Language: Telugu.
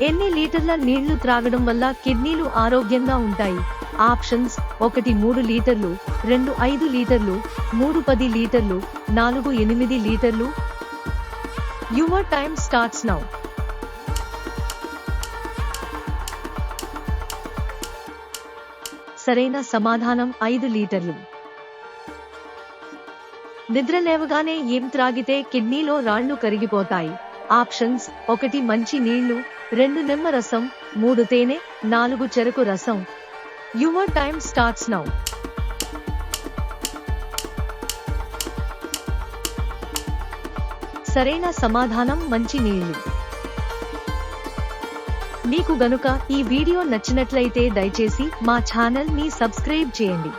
ఎన్ని లీటర్ల నీళ్లు త్రాగడం వల్ల కిడ్నీలు ఆరోగ్యంగా ఉంటాయి? ఆప్షన్స్: 1 3 లీటర్లు, 2 5 లీటర్లు, 3 10 లీటర్లు, 4 8 లీటర్లు. Your time starts now. సరైన సమాధానం 5 లీటర్లు. నిద్ర లేవగానే ఏం త్రాగితే కిడ్నీలో రాళ్లు కరిగిపోతాయి? ఆప్షన్స్: 1 మంచి నీళ్లు, 2 నిమ్మరసం, 3 తేనె, 4 చెరకు రసం. Your time starts now. సరైన సమాధానం మంచి నీళ్లు. మీకు గనుక ఈ వీడియో నచ్చినట్లయితే దయచేసి మా ఛానల్ ని సబ్స్క్రైబ్ చేయండి.